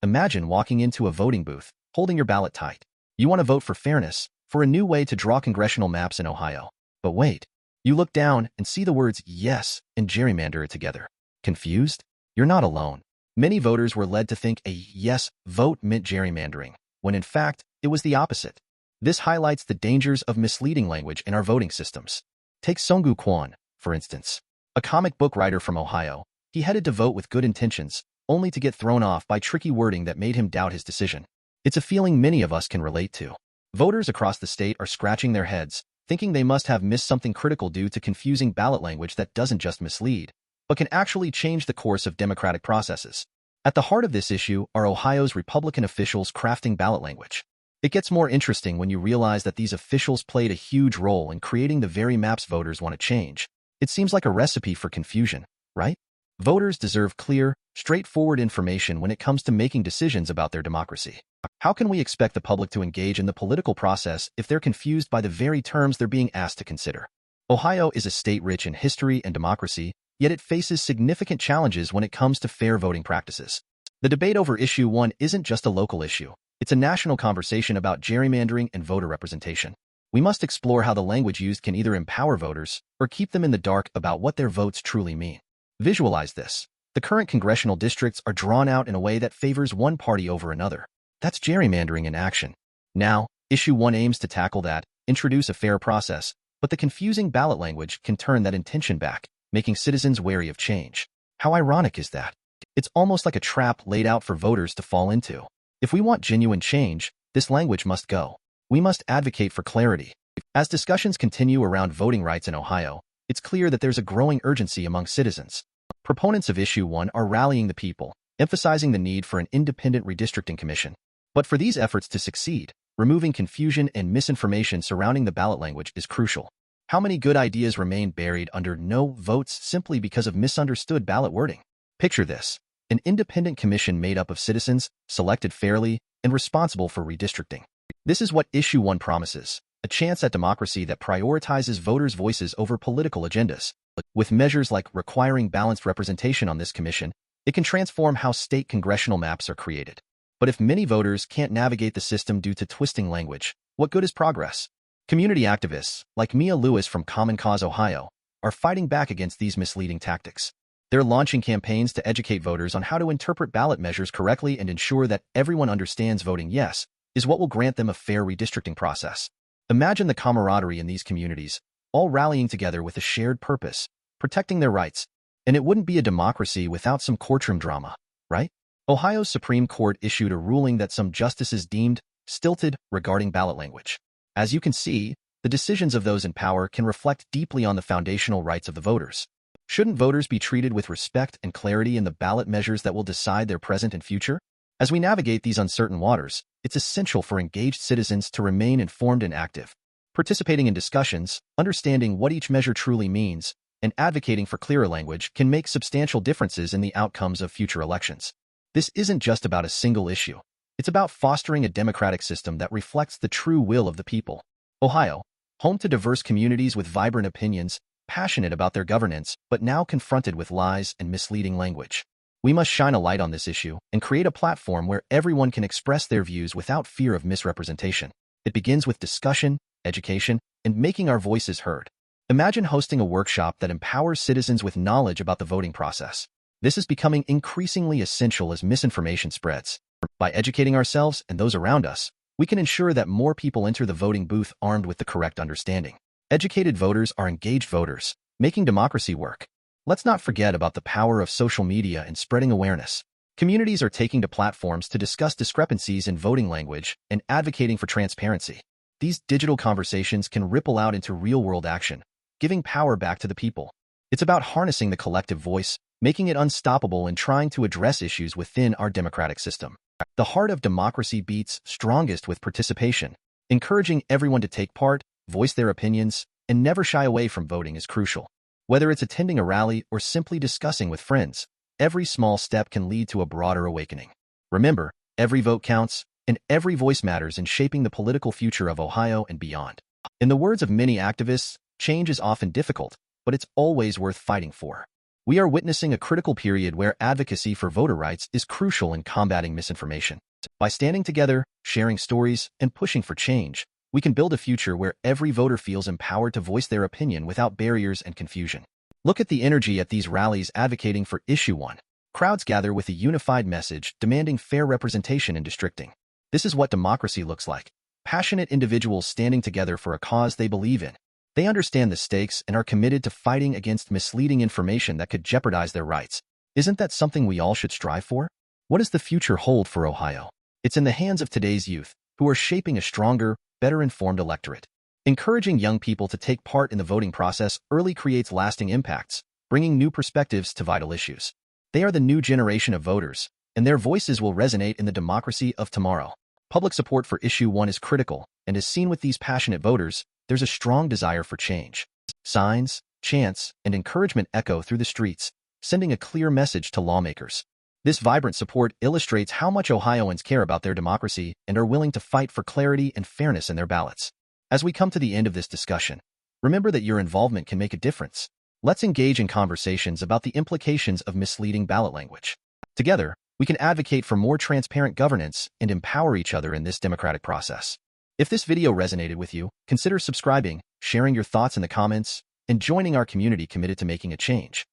Imagine walking into a voting booth, holding your ballot tight. You want to vote for fairness, for a new way to draw congressional maps in Ohio. But wait, you look down and see the words yes and gerrymander together. Confused? You're not alone. Many voters were led to think a yes vote meant gerrymandering, when in fact, it was the opposite. This highlights the dangers of misleading language in our voting systems. Take Sunggu Kwan, for instance, a comic book writer from Ohio. He headed to vote with good intentions, only to get thrown off by tricky wording that made him doubt his decision. It's a feeling many of us can relate to. Voters across the state are scratching their heads, thinking they must have missed something critical due to confusing ballot language that doesn't just mislead, but can actually change the course of democratic processes. At the heart of this issue are Ohio's Republican officials crafting ballot language. It gets more interesting when you realize that these officials played a huge role in creating the very maps voters want to change. It seems like a recipe for confusion, right? Voters deserve clear, straightforward information when it comes to making decisions about their democracy. How can we expect the public to engage in the political process if they're confused by the very terms they're being asked to consider? Ohio is a state rich in history and democracy, yet it faces significant challenges when it comes to fair voting practices. The debate over Issue 1 isn't just a local issue. It's a national conversation about gerrymandering and voter representation. We must explore how the language used can either empower voters or keep them in the dark about what their votes truly mean. Visualize this. The current congressional districts are drawn out in a way that favors one party over another. That's gerrymandering in action. Now, Issue 1 aims to tackle that, introduce a fair process, but the confusing ballot language can turn that intention back, making citizens wary of change. How ironic is that? It's almost like a trap laid out for voters to fall into. If we want genuine change, this language must go. We must advocate for clarity. As discussions continue around voting rights in Ohio, it's clear that there's a growing urgency among citizens. Proponents of Issue 1 are rallying the people, emphasizing the need for an independent redistricting commission. But for these efforts to succeed, removing confusion and misinformation surrounding the ballot language is crucial. How many good ideas remain buried under no votes simply because of misunderstood ballot wording? Picture this. An independent commission made up of citizens, selected fairly, and responsible for redistricting. This is what Issue 1 promises, a chance at democracy that prioritizes voters' voices over political agendas. With measures like requiring balanced representation on this commission, it can transform how state congressional maps are created. But if many voters can't navigate the system due to twisting language, what good is progress? Community activists, like Mia Lewis from Common Cause, Ohio, are fighting back against these misleading tactics. They're launching campaigns to educate voters on how to interpret ballot measures correctly and ensure that everyone understands voting yes is what will grant them a fair redistricting process. Imagine the camaraderie in these communities, all rallying together with a shared purpose, protecting their rights. And it wouldn't be a democracy without some courtroom drama, right? Ohio's Supreme Court issued a ruling that some justices deemed stilted regarding ballot language. As you can see, the decisions of those in power can reflect deeply on the foundational rights of the voters. Shouldn't voters be treated with respect and clarity in the ballot measures that will decide their present and future? As we navigate these uncertain waters, it's essential for engaged citizens to remain informed and active, participating in discussions, understanding what each measure truly means, and advocating for clearer language can make substantial differences in the outcomes of future elections. This isn't just about a single issue. It's about fostering a democratic system that reflects the true will of the people. Ohio, home to diverse communities with vibrant opinions, passionate about their governance, but now confronted with lies and misleading language. We must shine a light on this issue and create a platform where everyone can express their views without fear of misrepresentation. It begins with discussion, education, and making our voices heard. Imagine hosting a workshop that empowers citizens with knowledge about the voting process. This is becoming increasingly essential as misinformation spreads. By educating ourselves and those around us, we can ensure that more people enter the voting booth armed with the correct understanding. Educated voters are engaged voters, making democracy work. Let's not forget about the power of social media and spreading awareness. Communities are taking to platforms to discuss discrepancies in voting language and advocating for transparency. These digital conversations can ripple out into real-world action, giving power back to the people. It's about harnessing the collective voice, making it unstoppable and trying to address issues within our democratic system. The heart of democracy beats strongest with participation. Encouraging everyone to take part, voice their opinions, and never shy away from voting is crucial. Whether it's attending a rally or simply discussing with friends, every small step can lead to a broader awakening. Remember, every vote counts, and every voice matters in shaping the political future of Ohio and beyond. In the words of many activists, change is often difficult, but it's always worth fighting for. We are witnessing a critical period where advocacy for voter rights is crucial in combating misinformation. By standing together, sharing stories, and pushing for change, we can build a future where every voter feels empowered to voice their opinion without barriers and confusion. Look at the energy at these rallies advocating for Issue 1. Crowds gather with a unified message demanding fair representation in districting. This is what democracy looks like. Passionate individuals standing together for a cause they believe in. They understand the stakes and are committed to fighting against misleading information that could jeopardize their rights. Isn't that something we all should strive for? What does the future hold for Ohio? It's in the hands of today's youth, who are shaping a stronger, better-informed electorate. Encouraging young people to take part in the voting process early creates lasting impacts, bringing new perspectives to vital issues. They are the new generation of voters, and their voices will resonate in the democracy of tomorrow. Public support for Issue 1 is critical, and as seen with these passionate voters, there's a strong desire for change. Signs, chants, and encouragement echo through the streets, sending a clear message to lawmakers. This vibrant support illustrates how much Ohioans care about their democracy and are willing to fight for clarity and fairness in their ballots. As we come to the end of this discussion, remember that your involvement can make a difference. Let's engage in conversations about the implications of misleading ballot language. Together, we can advocate for more transparent governance and empower each other in this democratic process. If this video resonated with you, consider subscribing, sharing your thoughts in the comments, and joining our community committed to making a change.